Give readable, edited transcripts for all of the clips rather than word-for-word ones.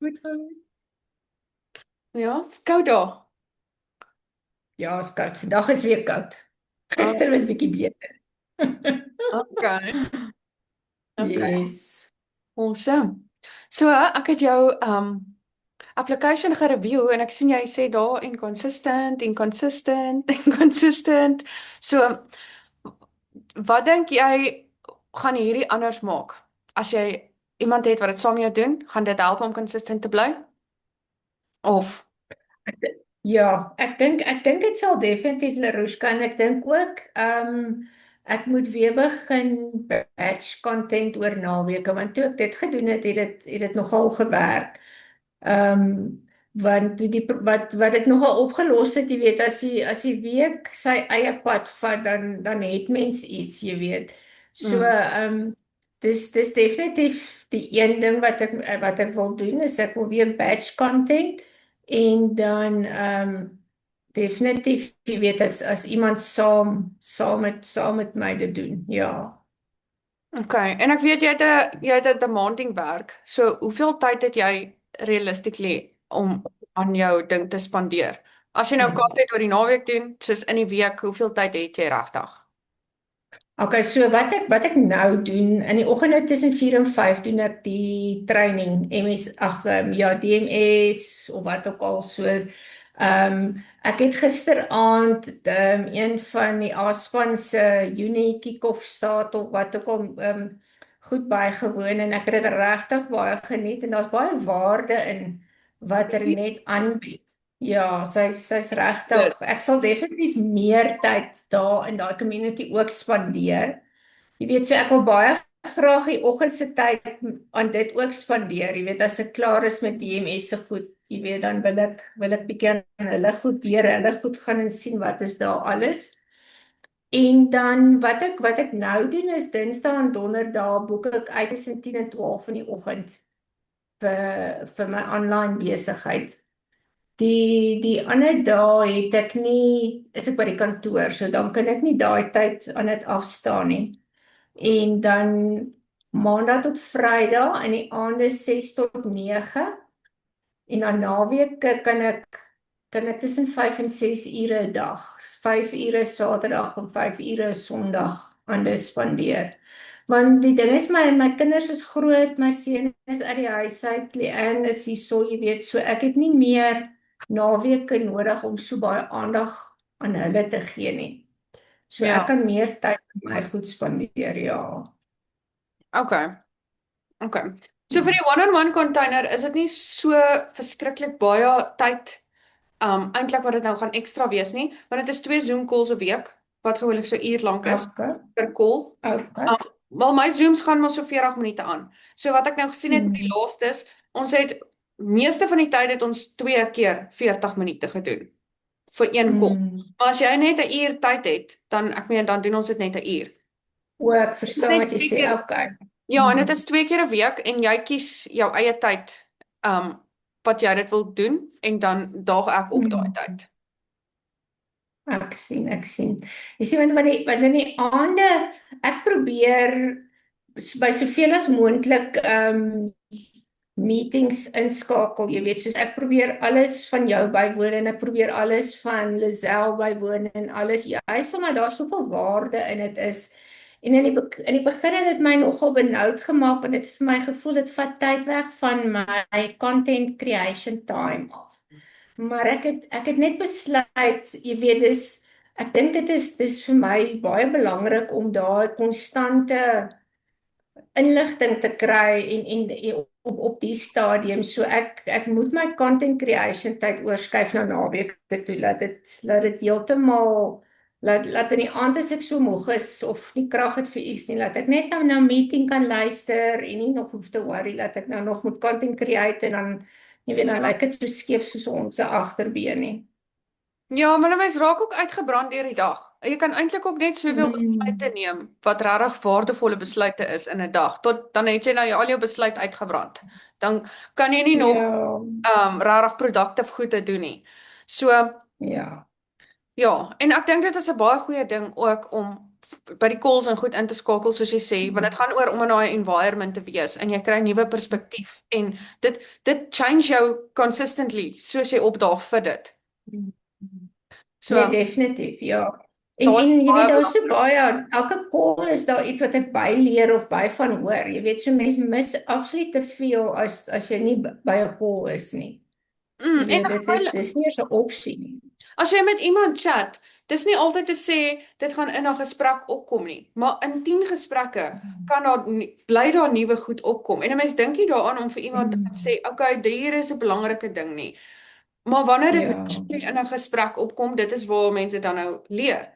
Goed gaan. Ja, is koud daar. Ja, is koud. Vandag is weer koud. Oh, Gister was bietjie beter. okay. Okay. Yes. Awesome. So, ek het jou application gereview en ek sien jy sê daar inconsistent, inconsistent, inconsistent. So, wat dink jy gaan hierdie anders maak? As jy iemand het wat dit saam met jou doen, gaan dit help om consistent te bly? Of Ja, ek dink dit sal definitief Larushka en ek dink ook ek moet weer begin batch content oor naweke want toe ek dit gedoen het, het dit nogal gewerk. Want wat dit nogal opgelos het, jy weet, as die week sy eie pad vat, dan het mens iets, jy weet. So, mm, dis definitief die een ding wat ek wil doen, is ek wil weer batch content en dan definitief, jy weet, as iemand saam met my dit doen, ja. okay. En ek weet jy het 'n demanding werk. So, hoeveel tyd het jy realistically om aan jou ding te spandeer? As jy nou content oor die naweek doen, soos in die week, hoeveel tyd het jy regtig? Okay, so wat ek nou doen, in die oggende tussen 4 en 5 doen ek die training, ja, DMS of wat ook al so. Ek het gisteraand een van die A-span se Uni kick-off staat of wat ook al goed bygewoon en ek het dit regtig baie geniet en daar's baie waarde in wat er net aanbied. Ja, sy's regtig. Good. Ek sal definitief meer tyd daar in daai community ook spandeer. Jy weet, so ek wil baie graag die oggend se tyd aan dit ook spandeer. Jy weet, as ek klaar is met DMS se goed, jy weet, dan wil ek bietjie aan hulle goed gaan en sien wat is daar alles. En dan wat ek nou doen is Dinsdae en Donderdae boek ek uit tussen 10 en 12 in die oggend vir my online besigheid. Die ander dae is ek by die kantoor, so dan kan ek nie daai tyd aan dit afstaan nie. En dan Maandag tot Vrydag in die aande 6 tot 9 en dan naweke kan ek tussen 5 en 6 ure 'n dag, 5 ure Saterdag en 5 ure Sondag aan dit spandeer. Want die ding is my kinders is groot, my seun is uit die huis uit, Leanne is hierso, jy weet, so ek het nie meer naweke nodig om so baie aandag aan hulle te gee nie. So ek Ja, kan meer tyd met my goed spandeer, ja. okay. Okay. So vir die one-on-one container is dit nie so verskriklik baie tyd eintlik wat dit nou gaan ekstra wees nie, want dit is 2 Zoom calls 'n week wat gewoonlik so uur lank is Okay, per call. okay. Wel my Zooms gaan maar so 40 minute aan. So wat ek nou gesien het met die Hmm. laastes, ons het meeste van die tyd het ons 2 keer 40 minute gedoen vir een call. Hmm. Maar as jy net 'n uur tyd het, dan ek meen dan doen ons dit net 'n uur. O, ek Dis verstaan net wat jy 2 sê. keer. Okay. Ja, en dit is 2 keer 'n week en jy kies jou eie tyd wat jy dit wil doen en dan daag ek op daai Hmm. tyd. Ek sien. Jy sien want in die aande ek probeer by soveel as moontlik meetings inskakel, jy weet, soos ek probeer alles van jou bywoon en ek probeer alles van Lisel bywoon en alles. Ja, sommer daar soveel waarde in dit is. En in die begin het dit my nogal benoud gemaak want dit het vir my gevoel dit vat tyd weg van my content creation time af. Maar ek het net besluit, jy weet, ek dink dis vir my baie belangrik om daai konstante inligting te kry en op die stadium. So ek moet my content creation tyd oorskuif na naweke toe. Laat dit heeltemal laat in die aand as ek so moeg is of nie krag het vir iets nie, laat ek net nou na 'n meeting kan luister en nie nog hoef te worry dat ek nou nog moet content create en dan jy weet nou Ja. lyk dit so skeef soos ons se agterbeen nie. Ja, maar dan mens raak ook uitgebrand deur die dag. Jy kan eintlik ook net soveel besluite Mm. neem wat regtig waardevolle besluite is in 'n dag. Tot dan het jy nou al jou besluit uitgebrand. Dan kan jy nie nog Ja, regtig productief goed te doen nie. So ja. ja, en ek dink dit is 'n baie goeie ding ook om by die calls en goed in te skakel soos jy sê, want dit gaan oor om in daai environment te wees en jy kry 'n nuwe perspektief en dit change jou consistently soos jy opdaag vir dit. So Nee, definitief, ja. daar is En jy baie weet, daar is so belangrik. baie, elke call is daar iets wat ek byleer of by van hoor. Jy weet, so mens mis absoluut te veel as jy nie by 'n call is nie. Jy En weet, dis nie eens 'n opsie nie. as jy met iemand chat, dis nie altyd te sê dit gaan in 'n gesprek opkom nie, maar in 10 gesprekke kan bly daar nuwe goed opkom. En 'n mens dink nie daaraan om vir iemand te gaan Mm. sê, "Okay, hier is 'n belangrike ding nie." Maar wanneer dit Ja, naturally in 'n gesprek opkom, dit is waar mense dan nou leer.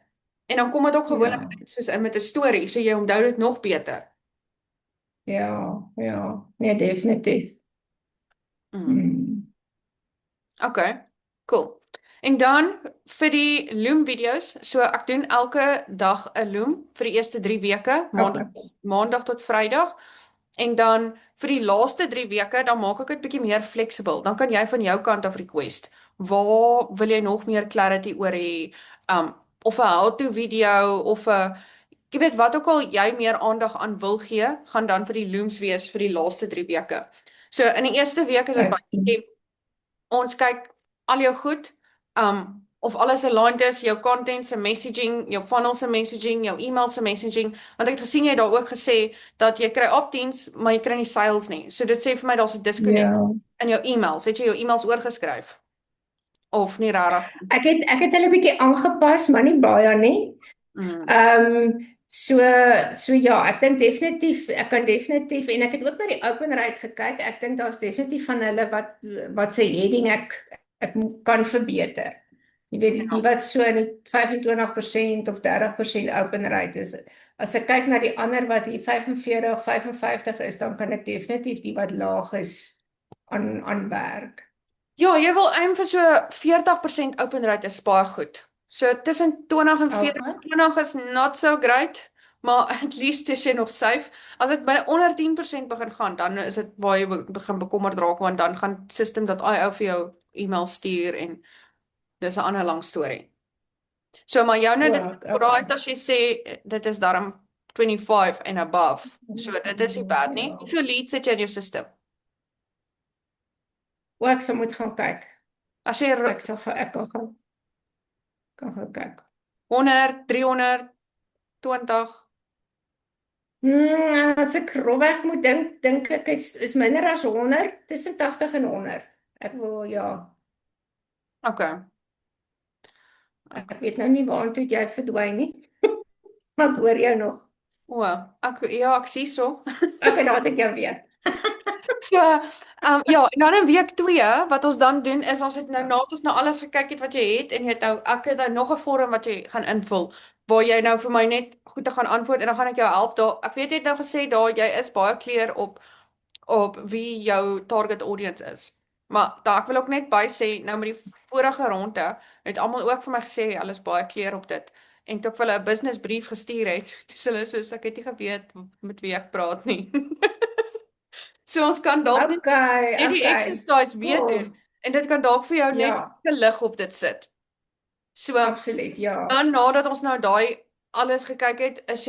En dan kom dit ook gewoonlik ja, uit soos in met 'n storie, so jy onthou dit nog beter. ja, ja. Nee, definitief. Mm. Mm. Okay, cool. En dan vir die Loom video's, so ek doen elke dag 'n Loom vir die eerste 3 weke, Okay. maandag tot Vrydag. En dan vir die laaste 3 weke, dan maak ek dit bietjie meer flexible. Dan kan jy van jou kant af request. Waar wil jy nog meer clarity oor hê? Of 'n how-to video of 'n jy weet wat ook al jy meer aandag aan wil gee, gaan dan vir die Looms wees vir die laaste 3 weke. So in die eerste week is dit Okay. baie ons kyk al jou goed, of alles aligned is, jou content se messaging, jou funnel se messaging, jou e-mail se messaging, want ek het gesien jy het daar ook gesê dat jy kry opt-ins, maar jy kry nie sales nie. So dit sê vir my daar's 'n disconnect Ja. in jou e-mails. Het jy jou e-mails oorgeskryf of nie regtig? Ek het hulle bietjie aangepas, maar nie baie nie. Mm. So ja, ek dink definitief, ek kan definitief en ek het ook na die open rate gekyk. Ek dink daar's definitief van hulle wat sê heading ek kan verbeter. Jy weet die wat so in die 25% of 30% open rate is. As ek kyk na die ander wat hier 45, 55 is, dan kan ek definitief die wat laag is aan werk. Ja, jy wil aim vir so 40% open rate is baie goed. So tussen 20 en 40, Okay. 20 is not so great, maar at least is jy nog safe. As dit by onder 10% begin gaan, dan is dit waar jy begin bekommerd raak want dan gaan system.io vir jou e-mail stuur en dis 'n ander lang storie. So maar joune dit Okay. right as jy sê dit is darm 25 and above. So dit is nie bad nie. Ja. Hoeveel leads het jy in jou system? Ek sal moet gaan kyk. As jy Ek kan gaan kyk. 100, 300, 20 As ek rofweg moet dink ek is minder as 100, tussen 80 en 100. Ek wil ja, Okay. ek weet nou nie waartoe jy verdwyn nie. Maar ek hoor jou nog. Ek sien so. Okay, dan ek jou weer. So, ja, en dan in week 2 wat ons dan doen is ons het nou nadat ons nou alles gekyk het wat jy het en jy het nou ek het nou nog 'n vorm wat jy gaan invul waar jy nou vir my net goed te gaan antwoord en dan gaan ek jou help daar. Ek weet jy het nou gesê daar jy is baie clear op wie jou target audience is. Maar daar ek wil ook net by sê nou met die vorige ronde het almal ook vir my gesê hulle is baie clear op dit. En toe ek vir hulle 'n business brief gestuur het, dis hulle soos ek het nie geweet met wie ek praat nie. So ons kan dalk net die Okay. exercise weer Cool. doen en dit kan dalk vir jou net Ja, 'n lig op dit sit. So absoluut, ja. dan nadat ons nou daai alles gekyk het, is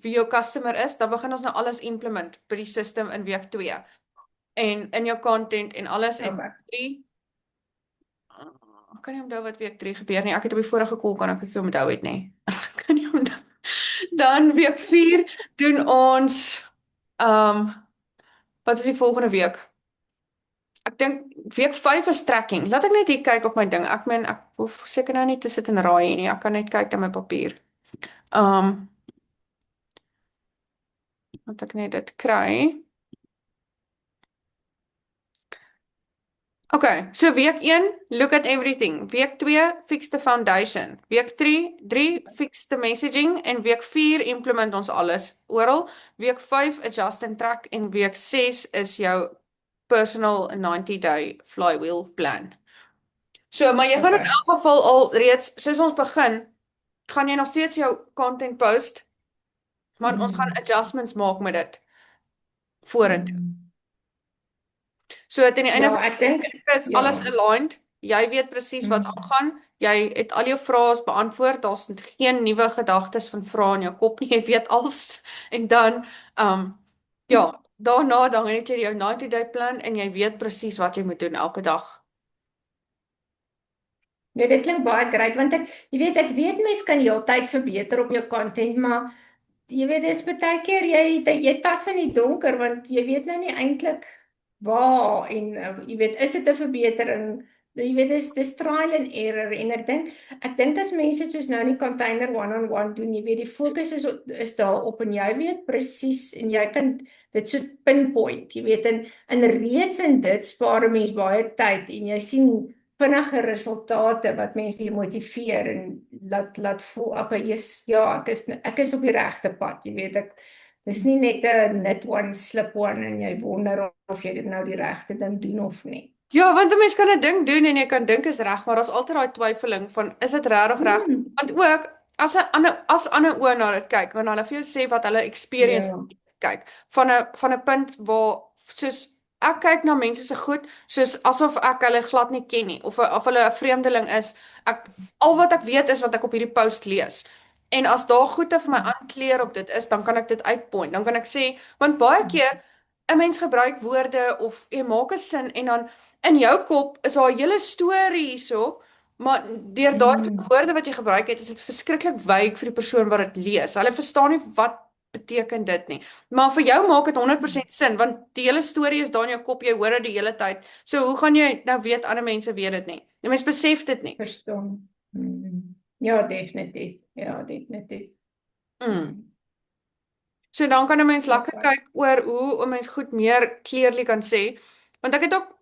wie jou customer is, dan begin ons nou alles implement by die system in week 2. En in jou content en alles en Okay. 3 ek kan nie onthou wat week 3 gebeur nie. Ek het op die vorige call kan ek nie onthou het nie. Ek kan nie onthou. Dan week 4 doen ons wat is die volgende week? Ek dink week 5 is tracking. Laat ek net hier kyk op my ding. Ek meen ek hoef seker nou nie te sit en raai nie. Ek kan net kyk na my papier. Laat ek net dit kry. Okay, so week 1, look at everything. Week 2, fix the foundation. Week 3, fix the messaging. En week 4, implement ons alles oral. Week 5, adjust and track. En week 6 is jou personal 90-day flywheel plan. So, maar jy gaan in elk geval al reeds, soos ons begin, gaan jy nog steeds jou content post, want ons gaan adjustments maak met dit vorentoe. So, ten die einde Ja, ek dink is alles aligned jy weet presies wat Mm. aangaan, jy het al jou vrae beantwoord, daar's geen nuwe gedagtes van vrae in jou kop nie, jy weet alles en dan ja, daarna dan het jy jou 90-day plan en jy weet presies wat jy moet doen elke dag. Nee, dit klink baie great want ek weet mense kan heeltyd verbeter op jou content, maar jy weet dis baie keer jy tas in die donker want jy weet nou nie eintlik waar en jy weet is dit 'n verbetering? Jy weet dis trial and error en ek dink as mense soos nou in die container one-on-one doen, jy weet die fokus is daarop en jy weet presies en jy kan dit so pinpoint, jy weet en reeds in dit spaar 'n mens baie tyd en jy sien vinnige resultate wat mense jou motiveer en laat voel ja, ek is op die regte pad, jy weet dis nie net 'n net one slip one en jy wonder of jy dit nou die regte ding doen of nie. Ja, want 'n mens kan 'n ding doen en jy kan dink is reg, maar daar's altyd daai twyfeling van is dit regtig reg? Hmm, Want ook as ander oë na dit kyk, wanneer hulle vir jou sê wat hulle experience ja. kyk van 'n punt waar soos ek kyk na mense se goed soos asof ek hulle glad nie ken nie of hulle 'n vreemdeling is. Al wat ek weet is wat ek op hierdie post lees. En as daar goeie vir my aankleur op dit is, dan kan ek dit uitpoint. Dan kan ek sê, want baie keer 'n mens gebruik woorde of jy maak 'n sin en dan in jou kop is daar 'n hele storie hierso, maar deur daardie Hmm, woorde wat jy gebruik het, is dit verskriklik wyk vir die persoon wat dit lees. Hulle verstaan nie wat beteken dit nie. Maar vir jou maak dit 100% sin want die hele storie is daar in jou kop, jy hoor dit die hele tyd. So hoe gaan jy nou weet ander mense weet dit nie? Die mens besef dit nie. verstaan. Ja, definitief. Ja, definitief. Mm. So dan kan 'n mens lekker Okay. kyk oor hoe 'n mens goed meer clearly kan sê. Want ek het ook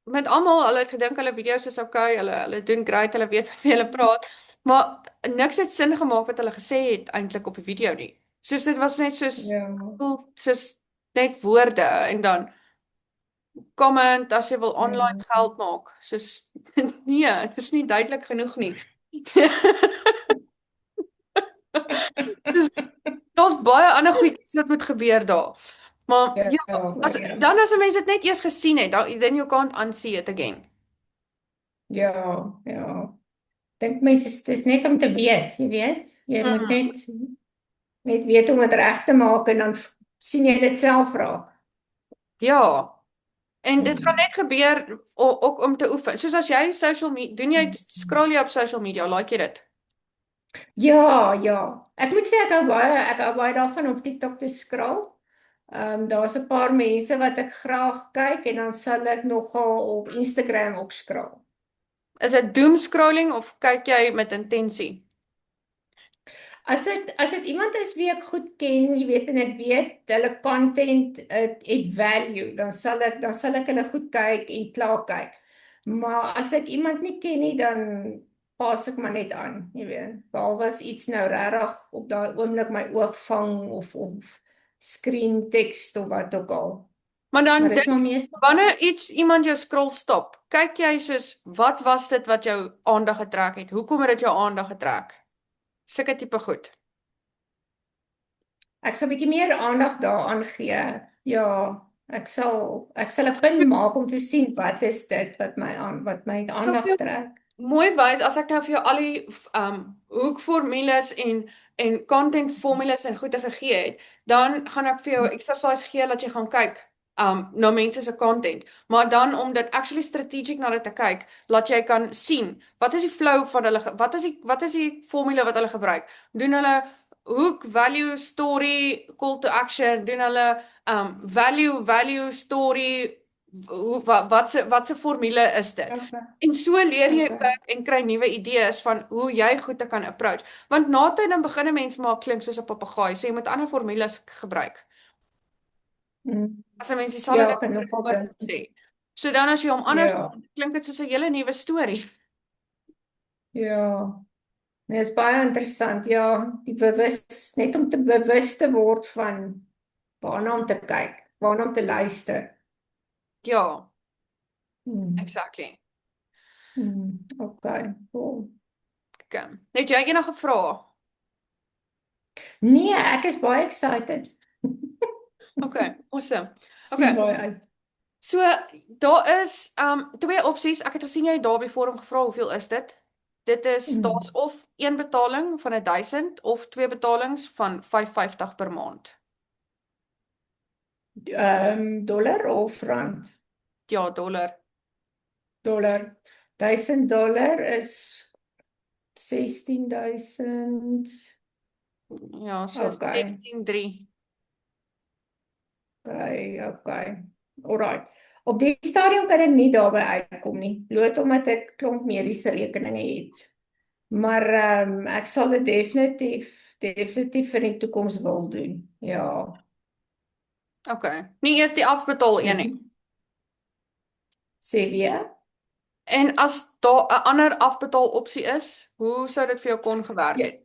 met almal, hulle het gedink hulle video's is okay, hulle doen great, hulle weet met wie hulle praat, maar niks het sin gemaak wat hulle gesê het eintlik op die video nie. Soos dit was net Ja. soos net woorde en dan comment as jy wil online Mm. geld maak. Soos nee, dit is nie duidelik genoeg nie. Soos daar's baie ander goedjies wat moet gebeur daar. Maar Ja, ja, ja. dan as 'n mens dit net eers gesien het, then you can't unsee it again. Ja, ja. Dink mense dis net om te weet, jy weet. Jy moet Mhm. net weet om dit reg te maak en dan sien jy dit self raak. Ja. En dit gaan Hmm. net gebeur ook om te oefen. Soos as jy social media, scroll jy op social media, like jy dit? Ja, ja. Ek moet sê ek hou baie daarvan om TikTok te scroll. Daar's 'n paar mense wat ek graag kyk en dan sal ek nogal op Instagram ook scroll. Is dit doom scrolling of kyk jy met intensie? As dit iemand is wie ek goed ken, jy weet en ek weet hulle content het value, dan sal ek hulle goed kyk en klaar kyk. Maar as ek iemand nie ken nie, dan pas ek maar net aan, jy weet. Behalwe as iets nou regtig op daai oomblik my oog vang of screen text of wat ook al. Maar Maar dan dis dink maar meestal wanneer iemand jou scroll stop, kyk jy soos wat was dit wat jou aandag getrek het? Hoekom het dit jou aandag getrek? Sulke tipe goed. ek sal 'n bietjie meer aandag daaraan gee. Ja, ek sal 'n punt maak om te sien wat is dit wat my Ek sal vir aandag jou trek. mooi wys as ek nou vir jou al die hoekformules en content formules en goeie gegee het, dan gaan ek vir jou 'n exercise gee dat jy gaan kyk na mense se content, maar dan om dit actually strategic na dit te kyk, laat jy kan sien wat is die flow van hulle wat is die formule wat hulle gebruik. Doen hulle hook value story call to action, doen hulle value story wat se formule is dit? Okay, En so leer jy okay. ook en kry nuwe idees van hoe jy goed te kan approach. Want na tyd dan begin 'n mens maar klink soos 'n papegaai, so jy moet ander formules gebruik. Mm. As 'n mens dieselfde Ja, ding kan oor en nogal oor dink. moet sê. So dan as jy hom anders Ja, klink dit soos 'n hele nuwe storie. ja. Nee, is baie interessant. Ja, net om te bewus te word van waarna om te kyk, waarna om te luister. Ja, Hmm. exactly. Okay, cool. Okay. Het jy enige vrae? Nee, ek is baie excited. Okay, awesome. Sien Okay. baie uit. So daar is twee opsies. Ek het gesien jy het daar op die forum gevra hoeveel is dit? Dit is daar's of een betaling van 1000 of twee betalings van 550 per maand. Dollar of rand? Ja, dollar. Dollar. $1000 is 16.000. Ja, so Okay. 17,3. Okay. Alright. Op die stadium kan ek nie daarby uitkom nie. Bloot omdat ek klomp mediese rekeninge het. Maar ek sal dit definitief in die toekoms wil doen. Ja. Okay. Nie eers die afbetaal een nie. Sê weer? En as daar 'n ander afbetaal opsie is, hoe sou dit vir jou kon gewerk Ja. het?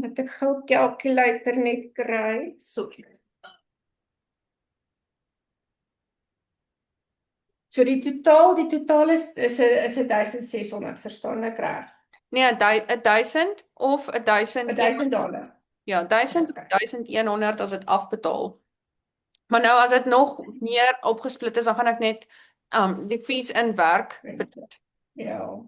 Het ek gou 'n calculator net kry. Sorry. So die totaal is 1600, verstaan ek reg? Nee, 1000 of 1100. $1000. Ja, 1000 of Okay. 1100 as dit afbetaal. Maar nou as dit nog meer opgesplit is, dan gaan ek net die fees inwerk. Ja.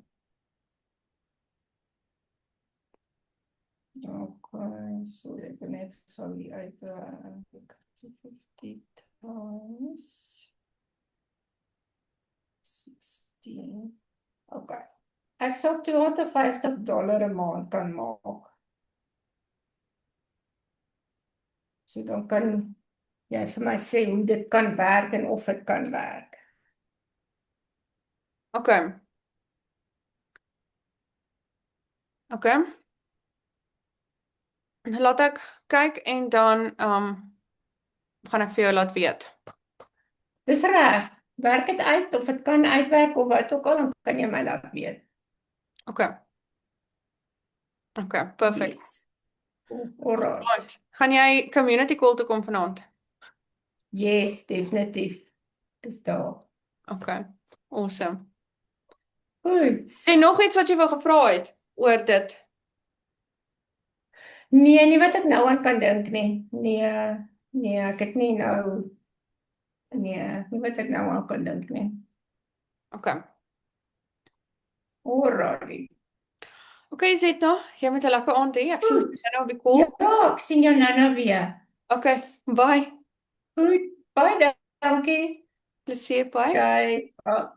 Okay, so ek moet net sal hier uitwerk. 250 times 16. Okay. Ek sal $250 'n maand kan maak. So dan kan jy vir my sê hoe dit kan werk en of dit kan werk. Okay. Okay. Laat ek kyk en dan gaan ek vir jou laat weet. Dis reg. Werk dit uit of dit kan uitwerk of wat ook al, dan kan jy my laat weet. Okay. Okay, perfect. Yes. Alright. Right. Gaan jy community call toe kom vanaand? Yes, definitief. Dis daar. Okay. Awesome. Goed. En nog iets wat jy wil gevra het oor dit? Nee, nie wat ek nou aan kan dink nie. Nee, ek het nie nou nie wat ek nou aan kan dink nie. Okay. Alright. Okay, Zetna, jy moet 'n lekker aand hê. Ek sien Goed. jou nou op die call. Ja, ek sien jou nou weer. Okay, bye. Goed. Baie dankie. Plesier, bye. Okay.